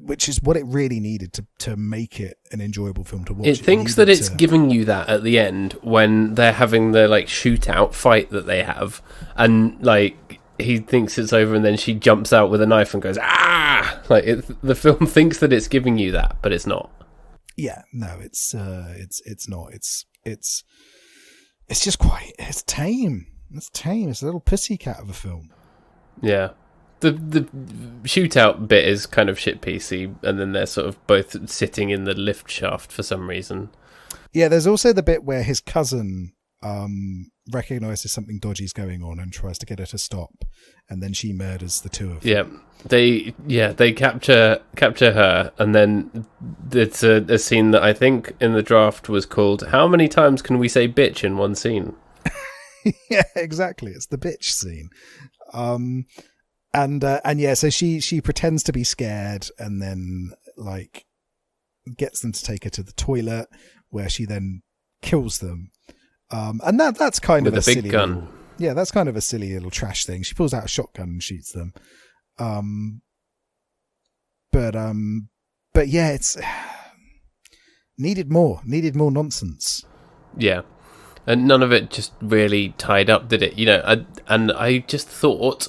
which is what it really needed to make it an enjoyable film to watch. It thinks that it's giving you that at the end when they're having the shootout fight that they have, and he thinks it's over, and then she jumps out with a knife and goes ah. The film thinks that it's giving you that, but it's not. Yeah, no, it's not. It's just it's tame. It's tame. It's a little pussycat of a film. Yeah. The shootout bit is kind of shit piecey, and then they're sort of both sitting in the lift shaft for some reason. Yeah, there's also the bit where his cousin recognizes something dodgy's going on and tries to get her to stop, and then she murders the two of them. They capture her, and then it's a scene that I think in the draft was called "How many times can we say bitch in one scene?" Yeah, exactly. It's the bitch scene. So she pretends to be scared, and then gets them to take her to the toilet, where she then kills them. And that's kind with of a big silly gun. little, yeah, that's kind of a silly little trash thing. She pulls out a shotgun and shoots them. But yeah, it's needed more nonsense. Yeah. And none of it just really tied up, did it? And I just thought,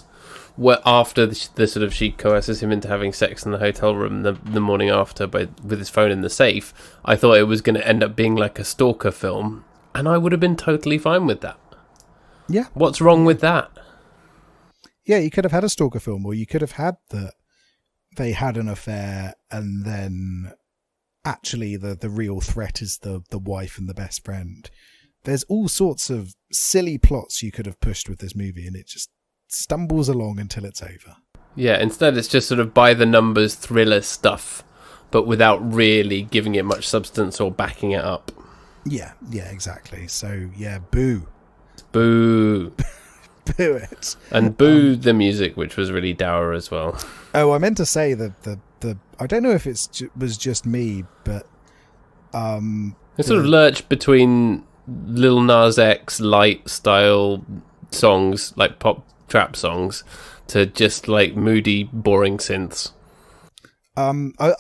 after the sort of she coerces him into having sex in the hotel room the morning after with his phone in the safe, I thought it was going to end up being like a stalker film, and I would have been totally fine with that. Yeah. What's wrong with that? Yeah, you could have had a stalker film, or you could have had that they had an affair and then actually the real threat is the wife and the best friend. There's all sorts of silly plots you could have pushed with this movie, and it just stumbles along until it's over. Yeah, instead it's just sort of by the numbers thriller stuff, but without really giving it much substance or backing it up. Yeah, exactly. So, yeah, boo. Boo. Boo it. And boo the music, which was really dour as well. Oh, I meant to say that the I don't know if it was just me, but... It sort of lurched between Lil Nas X light style songs, like pop trap songs, to just like moody, boring synths. I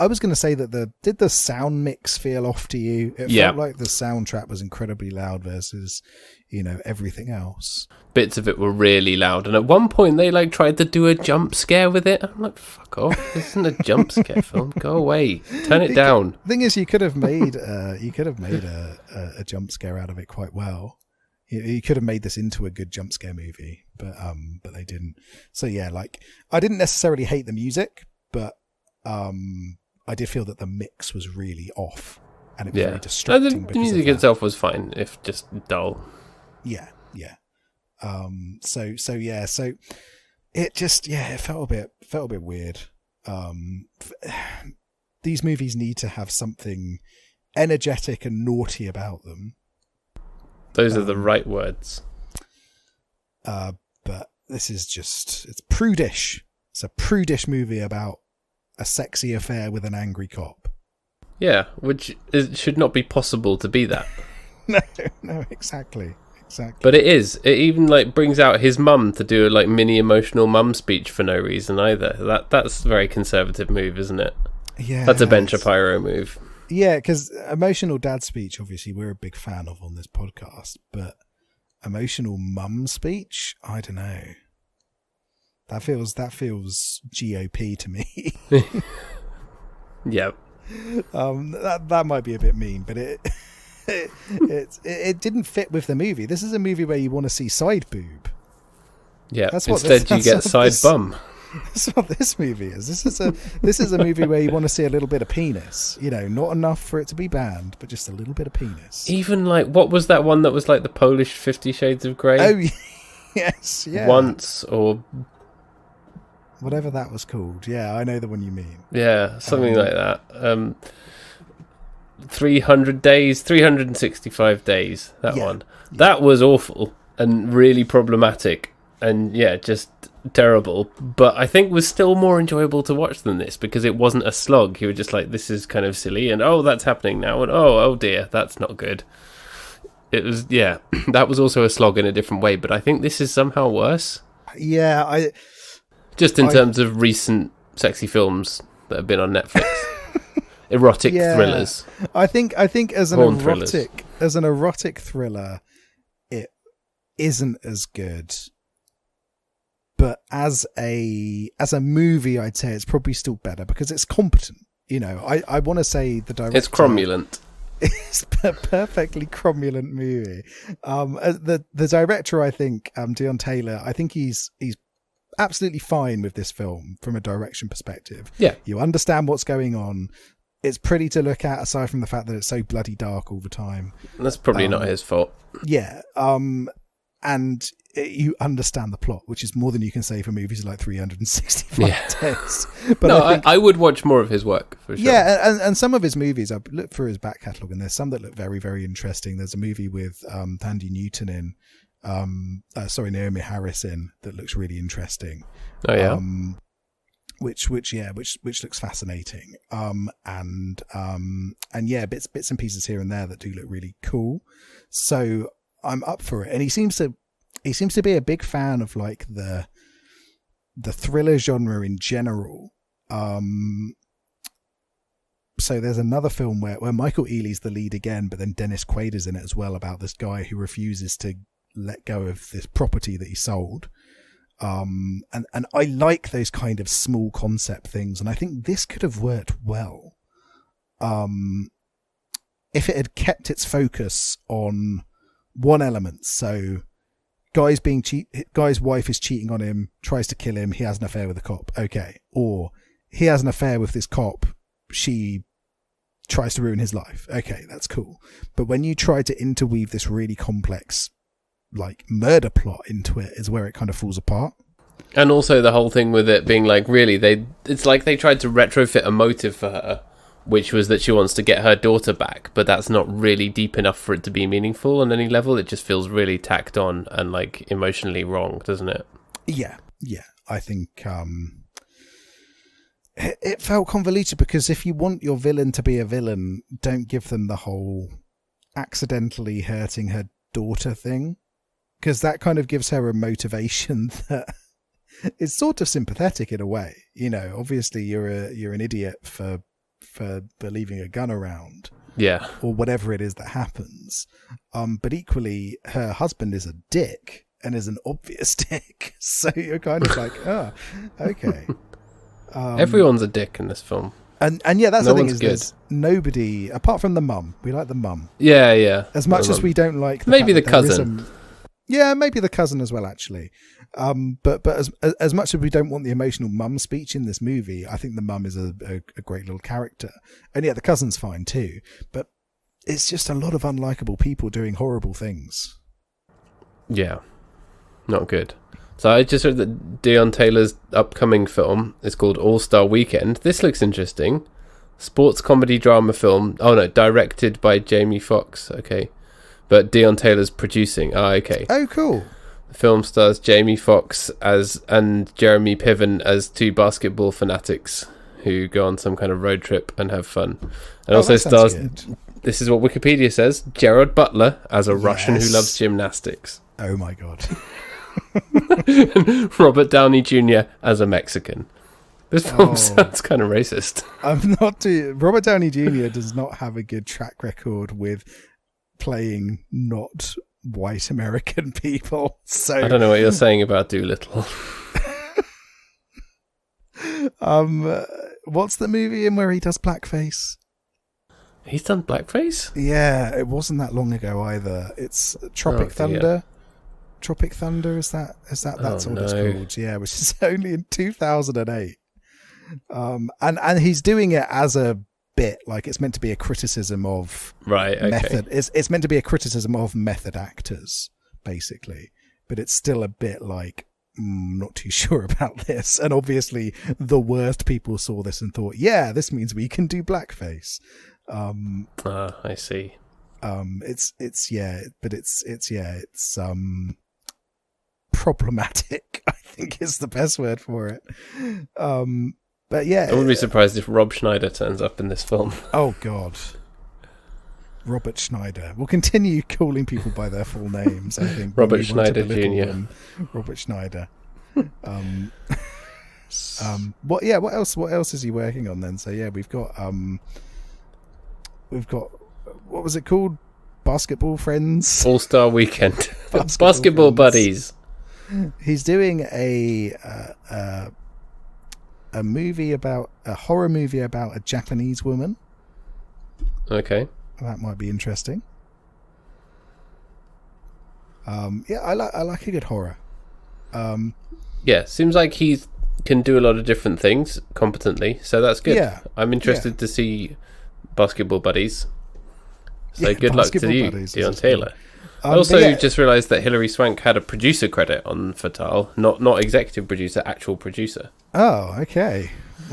was going to say that did the sound mix feel off to you? It felt like the soundtrack was incredibly loud versus, everything else. Bits of it were really loud, and at one point they like tried to do a jump scare with it. I'm like, fuck off! This isn't a jump scare film. Go away. Turn it down. The thing is, you could have made a jump scare out of it quite well. You could have made this into a good jump scare movie, but they didn't. So yeah, like I didn't necessarily hate the music, but I did feel that the mix was really off, and it was very distracting. The music itself was fine, if just dull. Yeah. So it just it felt a bit weird. These movies need to have something energetic and naughty about them. Those are the right words. But this is it's prudish. It's a prudish movie about a sexy affair with an angry cop. Yeah, should not be possible to be that. No, exactly. But it is. It even like brings out his mum to do a like mini emotional mum speech for no reason either. That's a very conservative move, isn't it? Yeah, that's a Ben Shapiro move. Yeah, because emotional dad speech, obviously, we're a big fan of on this podcast, but emotional mum speech, I don't know. That feels GOP to me. Yep. That might be a bit mean, but it didn't fit with the movie. This is a movie where you want to see side boob. Yeah. Instead, you get side bum. That's what this movie is. This is a movie where you want to see a little bit of penis. Not enough for it to be banned, but just a little bit of penis. Even like, what was that one that was like the Polish 50 Shades of Grey? Oh, yes, yeah. Once or whatever that was called. Yeah, I know the one you mean. Yeah, something like that. 300 days, 365 days. That one. That was awful and really problematic, and just terrible. But I think was still more enjoyable to watch than this because it wasn't a slog. You were just like, this is kind of silly, and that's happening now, and oh dear, that's not good. It was that was also a slog in a different way, but I think this is somehow worse. Yeah, Just in terms of recent sexy films that have been on Netflix. Erotic thrillers. I think as an erotic thriller, it isn't as good. But as a movie, I'd say it's probably still better because it's competent. I want to say the director. It's cromulent. It's a perfectly cromulent movie. The director, I think, Dion Taylor, I think he's absolutely fine with this film from a direction perspective. Yeah. You understand what's going on. It's pretty to look at, aside from the fact that it's so bloody dark all the time. That's probably not his fault. Yeah. And you understand the plot, which is more than you can say for movies like 365 Days. But I would watch more of his work, for sure. Yeah, and some of his movies, I've looked through his back catalogue, and there's some that look very, very interesting. There's a movie with Thandie Newton in, Naomi Harris in, that looks really interesting. Oh, yeah? Which looks fascinating. And bits and pieces here and there that do look really cool. So I'm up for it. And he seems to be a big fan of like the thriller genre in general. So there's another film where Michael Ealy's the lead again, but then Dennis Quaid's in it as well, about this guy who refuses to let go of this property that he sold. And I like those kind of small concept things, and I think this could have worked well. If it had kept its focus on one element. So guy's wife is cheating on him, tries to kill him, he has an affair with a cop. Okay. Or he has an affair with this cop, she tries to ruin his life. Okay, that's cool. But when you try to interweave this really complex like murder plot into it, is where it kind of falls apart. And also the whole thing with it being like, really, it's like they tried to retrofit a motive for her, which was that she wants to get her daughter back, but that's not really deep enough for it to be meaningful on any level. It just feels really tacked on and like emotionally wrong, doesn't it? Yeah. I think it felt convoluted, because if you want your villain to be a villain, don't give them the whole accidentally hurting her daughter thing, because that kind of gives her a motivation that is sort of sympathetic in a way. You know, obviously you're an idiot for leaving a gun around, or whatever it is that happens. But equally, her husband is a dick and is an obvious dick, so you're kind of like, oh, okay. Everyone's a dick in this film, and yeah, that's the thing, is there's nobody apart from the mum. We like the mum. Yeah. As much as we don't like maybe the cousin. Yeah, maybe the cousin as well, actually. But as much as we don't want the emotional mum speech in this movie, I think the mum is a great little character. And yeah, the cousin's fine too. But it's just a lot of unlikable people doing horrible things. Yeah, not good. So I just heard that Deon Taylor's upcoming film is called All-Star Weekend. This looks interesting. Sports comedy drama film. Oh no, directed by Jamie Foxx. Okay. But Deon Taylor's producing. Okay. Oh, cool. The film stars Jamie Foxx and Jeremy Piven as two basketball fanatics who go on some kind of road trip and have fun. And also stars, good. This is what Wikipedia says, Gerard Butler as a Russian who loves gymnastics. Oh my God. Robert Downey Jr. as a Mexican. This film sounds kind of racist. Robert Downey Jr. does not have a good track record with playing not white American people. So I don't know what you're saying about Doolittle. What's the movie in where he does blackface? He's done blackface? Yeah, it wasn't that long ago either. It's Tropic Thunder. Tropic Thunder, is that that's what it's called? Yeah, which is only in 2008. And he's doing it as a bit, like it's meant to be a criticism of method. It's meant to be a criticism of method actors, basically. But it's still a bit like, not too sure about this. And obviously, the worst people saw this and thought, yeah, this means we can do blackface. I see. It's problematic, I think is the best word for it. But yeah, I wouldn't be surprised if Rob Schneider turns up in this film. Oh God, Robert Schneider. We'll continue calling people by their full names, I think. Robert Schneider Jr. Robert Schneider. What else is he working on then? So yeah, we've got what was it called? Basketball Friends? All-Star Weekend. Basketball Buddies. He's doing a horror movie about a Japanese woman. Okay. That might be interesting. I like a good horror. Seems like he can do a lot of different things competently, so that's good. Yeah. I'm interested to see Basketball Buddies. So good luck to you, Deon Taylor. I also just realised that Hilary Swank had a producer credit on Fatale, not executive producer, actual producer. Oh, okay.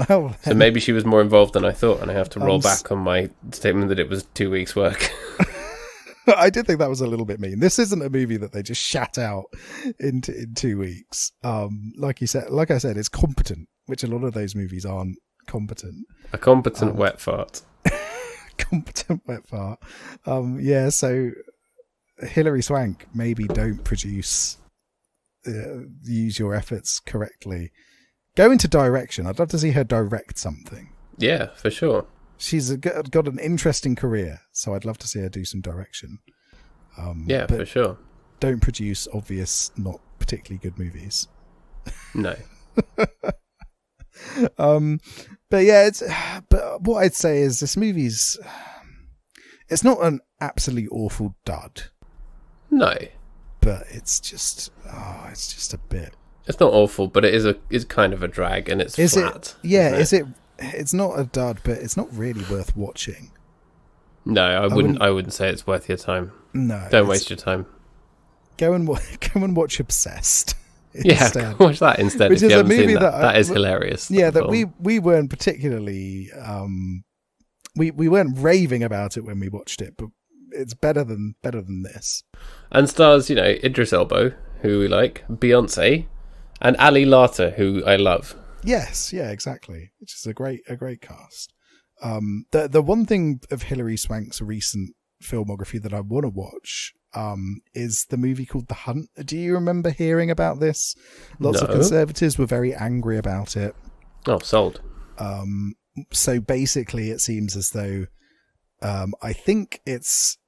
Well, so maybe she was more involved than I thought, and I have to roll back on my statement that it was 2 weeks' work. I did think that was a little bit mean. This isn't a movie that they just shat out in 2 weeks. Like I said, it's competent, which a lot of those movies aren't competent. A competent wet fart. Competent wet fart. So Hilary Swank, maybe don't use your efforts correctly. Go into direction. I'd love to see her direct something. Yeah, for sure. She's got an interesting career, so I'd love to see her do some direction. Yeah, for sure. Don't produce obvious, not particularly good movies. No. But yeah, but what I'd say is this movie's, it's not an absolutely awful dud. No. But it's just a bit. It's not awful, but it's kind of a drag, and it's flat. It's not a dud, but it's not really worth watching. No, I wouldn't say it's worth your time. No, don't waste your time. Go and watch Obsessed. Yeah, watch that instead. Which if is you a haven't movie seen that is hilarious. Yeah, that we weren't particularly we weren't raving about it when we watched it, but it's better than this. And stars, Idris Elba, who we like, Beyonce, and Ali Larter, who I love. Yes, yeah, exactly. Which is a great cast. The one thing of Hilary Swank's recent filmography that I want to watch is the movie called The Hunt. Do you remember hearing about this? Lots of conservatives were very angry about it. Oh, sold. So basically, it seems as though I think it's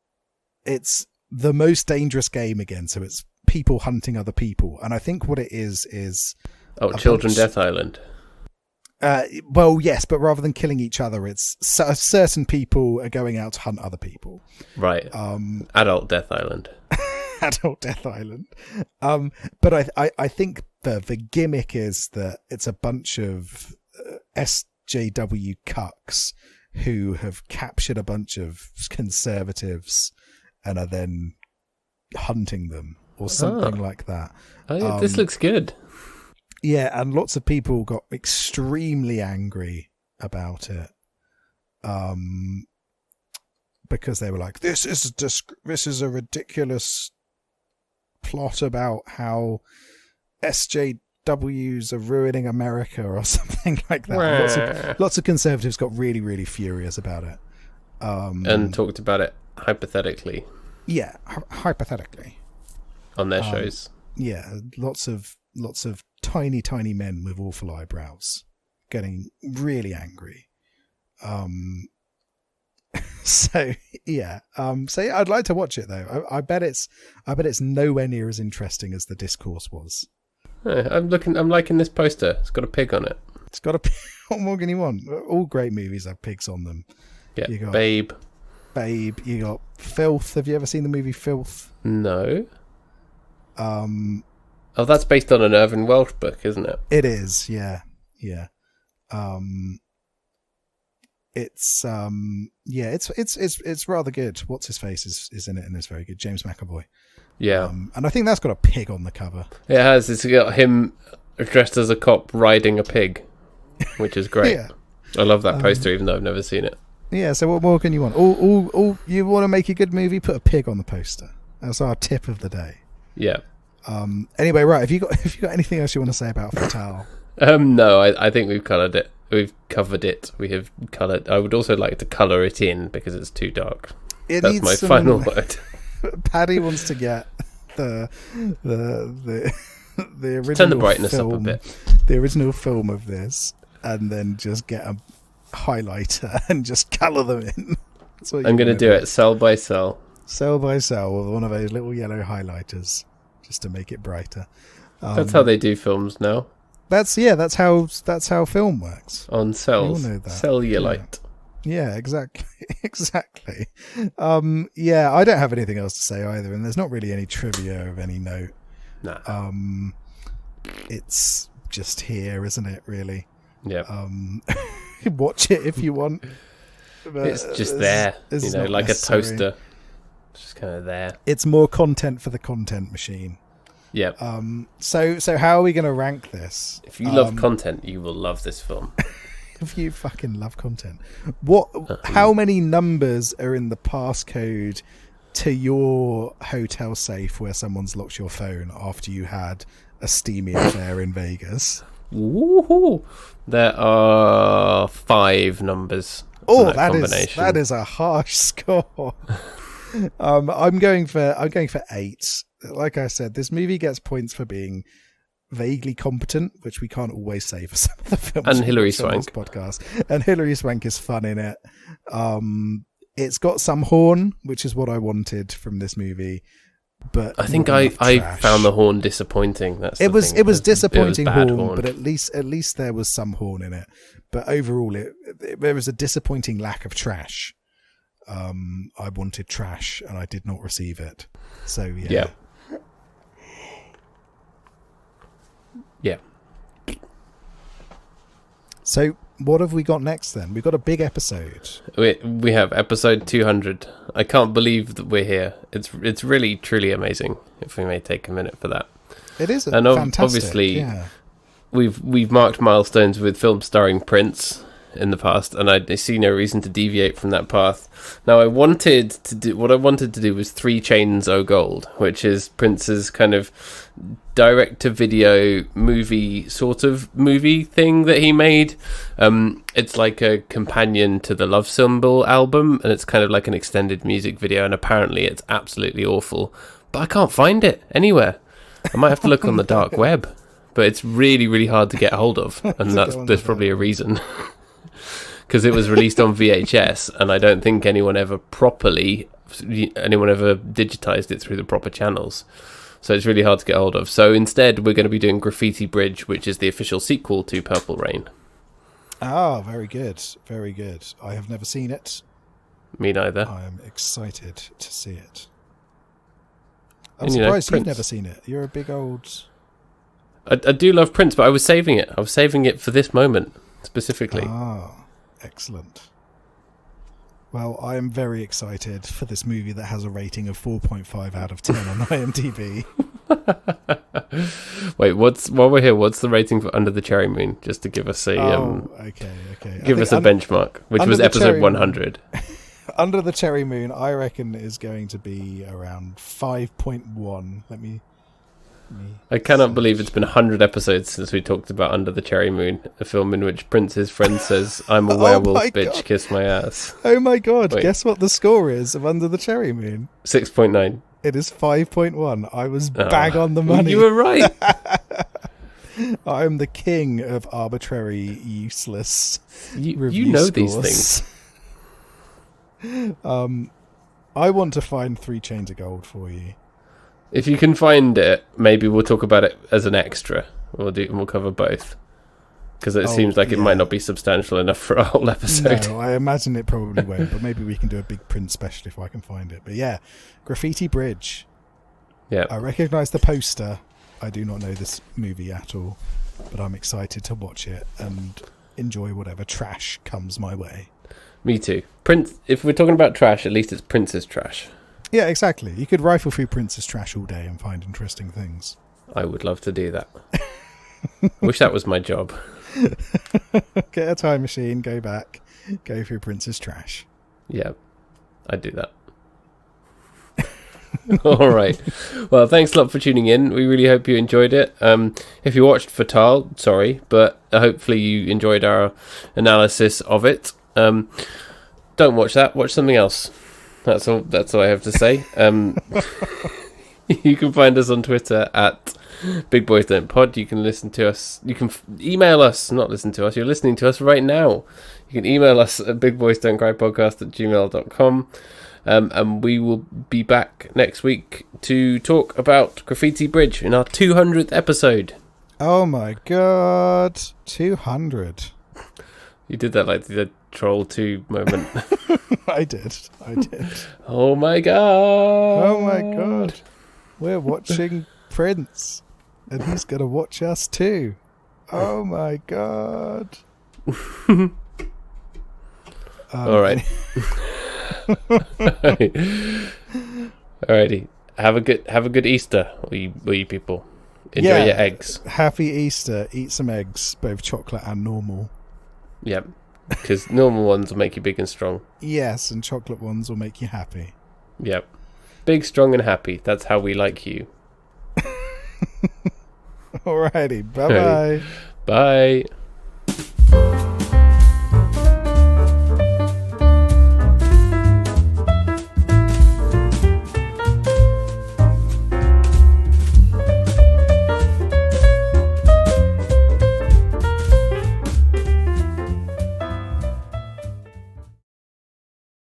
the most dangerous game again. So it's people hunting other people, and I think what it is Children Death Island. Well, yes, but rather than killing each other, it's certain people are going out to hunt other people. Right. Adult Death Island. Adult Death Island. But I think the gimmick is that it's a bunch of SJW cucks who have captured a bunch of conservatives and are then hunting them or something like that. Oh, yeah, this looks good. Yeah, and lots of people got extremely angry about it, because they were like, "This is a ridiculous plot about how SJWs are ruining America," or something like that. Lots of conservatives got really, really furious about it, and talked about it hypothetically. Yeah, hypothetically on their shows. Yeah, lots of tiny men with awful eyebrows getting really angry. So I'd like to watch it though. I bet it's nowhere near as interesting as the discourse was. I'm liking this poster. It's got a pig on it. It's got a pig. What more can you want? All great movies have pigs on them. Yeah, you got Babe. You got Filth. Have you ever seen the movie Filth? No. Oh, that's based on an Irvin Welsh book, isn't it? It is, yeah. It's rather good. What's his face is in it, and it's very good. James McAvoy. Yeah, and I think that's got a pig on the cover. It has. It's got him dressed as a cop riding a pig, which is great. Yeah. I love that poster, even though I've never seen it. Yeah. So what more can you want? All you want to make a good movie? Put a pig on the poster. That's our tip of the day. Yeah. Anyway, right. Have you got anything else you want to say about Fatale? No, I think we've coloured it. We've covered it. We have coloured. I would also like to colour it in because it's too dark. That's my final word. Paddy wants to get the original. Turn the brightness up a bit. The original film of this, and then just get a highlighter and just colour them in. I'm going to do it cell by cell. Cell by cell with one of those little yellow highlighters, just to make it brighter. That's how they do films now. That's how film works. On cells. We all know that. Cellulite. Yeah, exactly. Exactly. I don't have anything else to say either, and there's not really any trivia of any note. Nah. It's just here, isn't it, really? Yeah. Watch it if you want. But it's just there, like necessary. A toaster. It's just kind of there. It's more content for the content machine. Yep. So how are we going to rank this? If you love content, you will love this film. If you fucking love content, how many numbers are in the passcode to your hotel safe where someone's locked your phone after you had a steamy affair in Vegas? Woohoo! There are 5 numbers. Oh, that is a harsh score. I'm going for 8. Like I said, this movie gets points for being vaguely competent, which we can't always say for some of the films. And Hilary Swank podcast. And Hilary Swank is fun in it. It's got some horn, which is what I wanted from this movie. But I think I found the horn disappointing. It was disappointing bad horn, but at least there was some horn in it. But overall, there was a disappointing lack of trash. I wanted trash, and I did not receive it. So yeah. So what have we got next then? We've got a big episode. We have episode 200. I can't believe that we're here. It's really, truly amazing, if we may take a minute for that. It is fantastic. Obviously, we've marked milestones with films starring Prince in the past, and I see no reason to deviate from that path. Now, what I wanted to do was 3 Chains O' Gold, which is Prince's kind of direct-to-video movie thing that he made. It's like a companion to the Love Symbol album, and it's kind of like an extended music video, and apparently it's absolutely awful. But I can't find it anywhere. I might have to look on the dark web, but it's really, really hard to get hold of, and there's probably a reason. Because it was released on VHS, and I don't think anyone ever digitized it through the proper channels. So it's really hard to get hold of. So instead, we're going to be doing Graffiti Bridge, which is the official sequel to Purple Rain. Ah, very good. Very good. I have never seen it. Me neither. I am excited to see it. I'm surprised you've never seen it. You're a big old... I do love Prince, but I was saving it. I was saving it for this moment, specifically. Ah. Excellent. Well, I am very excited for this movie that has a rating of 4.5 out of 10 on IMDb. Wait, while we're here, what's the rating for Under the Cherry Moon? Just to give us a okay. Give us a benchmark, which was episode 100. Under the Cherry Moon, I reckon is going to be around 5.1. Let me I cannot believe it's been 100 episodes since we talked about Under the Cherry Moon, a film in which Prince's friend says, "I'm a werewolf, bitch, kiss my ass." Oh my god, Wait. Guess what the score is of Under the Cherry Moon? 6.9. It is 5.1. I was bang on the money. You were right. I am the king of arbitrary, useless You know these things. I want to find 3 Chains of Gold for you. If you can find it, maybe we'll talk about it as an extra. We'll cover both. Because it seems like it might not be substantial enough for a whole episode. No, I imagine it probably won't, but maybe we can do a big Prince special if I can find it. But yeah, Graffiti Bridge. Yeah. I recognise the poster. I do not know this movie at all, but I'm excited to watch it and enjoy whatever trash comes my way. Me too. Prince. If we're talking about trash, at least it's Prince's trash. Yeah, exactly. You could rifle through Prince's trash all day and find interesting things. I would love to do that. Wish that was my job. Get a time machine, go back, go through Prince's trash. Yeah, I'd do that. All right. Well, thanks a lot for tuning in. We really hope you enjoyed it. If you watched Fatale, sorry, but hopefully you enjoyed our analysis of it. Don't watch that. Watch something else. That's all I have to say. You can find us on Twitter at Big Boys Don't Pod. You can listen to us. You can email us, not listen to us. You're listening to us right now. You can email us at bigboysdon'tcrypodcast@gmail.com. And we will be back next week to talk about Graffiti Bridge in our 200th episode. Oh my god, 200. You did that like the Troll 2 moment. I did. Oh my god. We're watching Prince, and he's going to watch us too. Oh my god. All right. Alrighty. Have a good Easter, all you people. Enjoy your eggs. Happy Easter. Eat some eggs, both chocolate and normal. Yep. Because normal ones will make you big and strong. Yes, and chocolate ones will make you happy. Yep. Big, strong, and happy. That's how we like you. Alrighty. Bye-bye. Bye.